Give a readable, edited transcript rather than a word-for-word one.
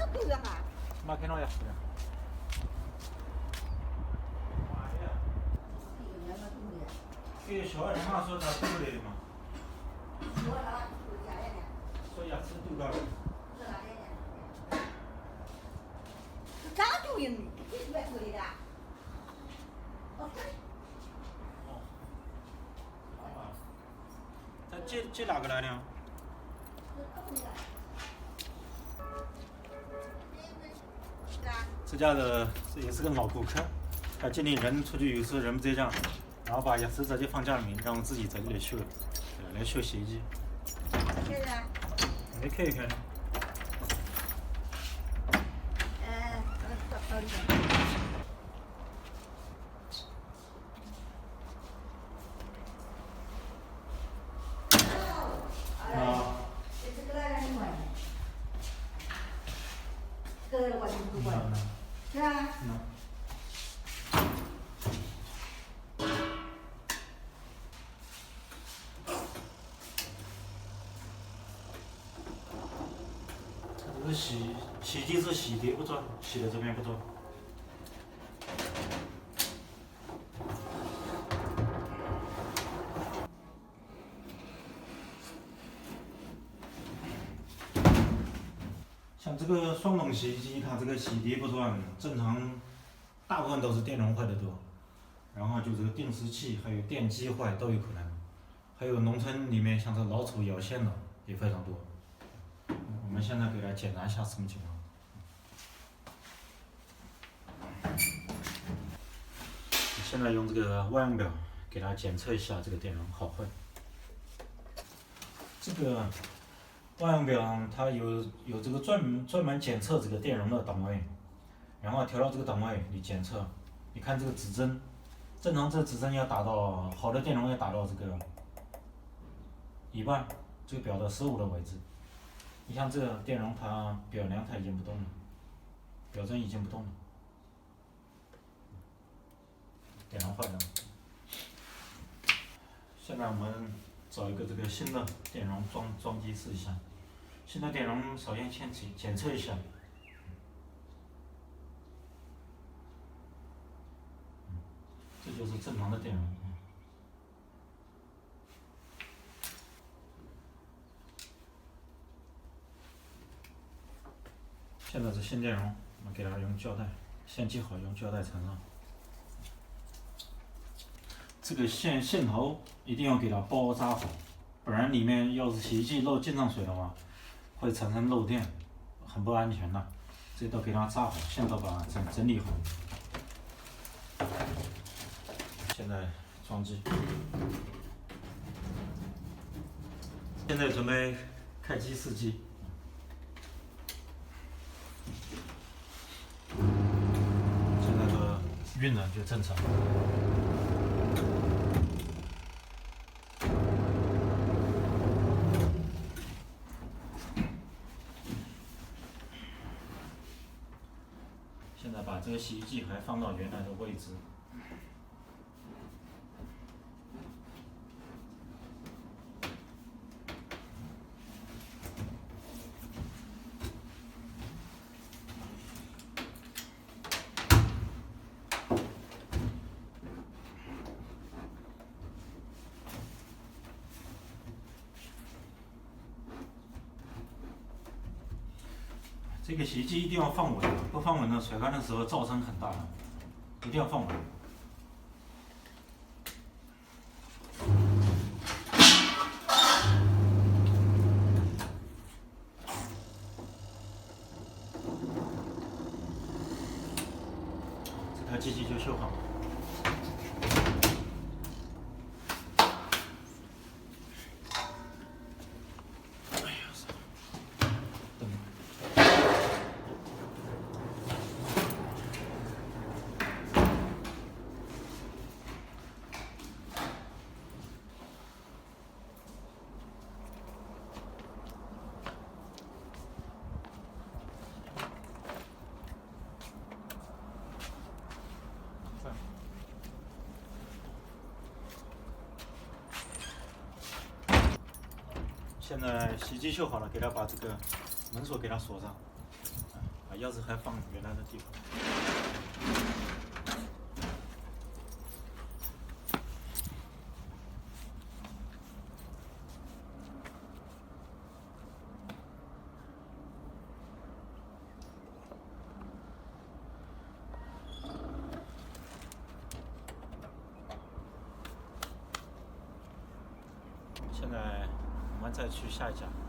够了哈。马看到呀。给小孩子妈说他肚来的嘛。说牙齿堵到了。刚就用的，这是外头的。哦。他接哪个来的？这家的也是个老顾客，他今天人出去有时候人不在家，然后把牙齿直接放家里面，让我自己直接来修，来修洗衣机。现在。你看一看。到里面。啊。这个我就不管了，是吧？这是洗衣机是洗碟不做，洗的这边不做。像这个双龙洗衣机，它这个洗碟不转，正常大部分都是电容坏的多，然后就这个定时器还有电机坏都有可能，还有农村里面像这老鼠咬线的也非常多。我们现在给它检查一下什么情况。现在用这个万用表给它检测一下这个电容好坏。这个万用表它有这个专门检测这个电容的档位，然后调到这个档位你检测，你看这个指针，正常这指针要达到好的电容要达到这个一半，这个表的15的位置。你像这个电容它表梁它已经不动了，表针已经不动了，电容坏了。现在我们找一个这个新的电容装机试一下。新的电容首先检测一下，这就是正常的电容。现在是新电容，我们给它用胶带先系好，用胶带缠上。这个线头一定要给它包扎好，不然里面要是洗衣机漏进上水的话，会产生漏电，很不安全的。这都给它扎好，线头把它整理好。现在装机，现在准备开机试机。现在的运了就正常。现在把这个洗衣机还放到原来的位置。这个洗衣机一定要放稳，不放稳呢，甩干的时候噪声很大的，一定要放稳。这台机器就修好了。现在洗衣机修好了，给它把这个门锁给它锁上。钥匙还放原来的地方。现在我们再去下一家。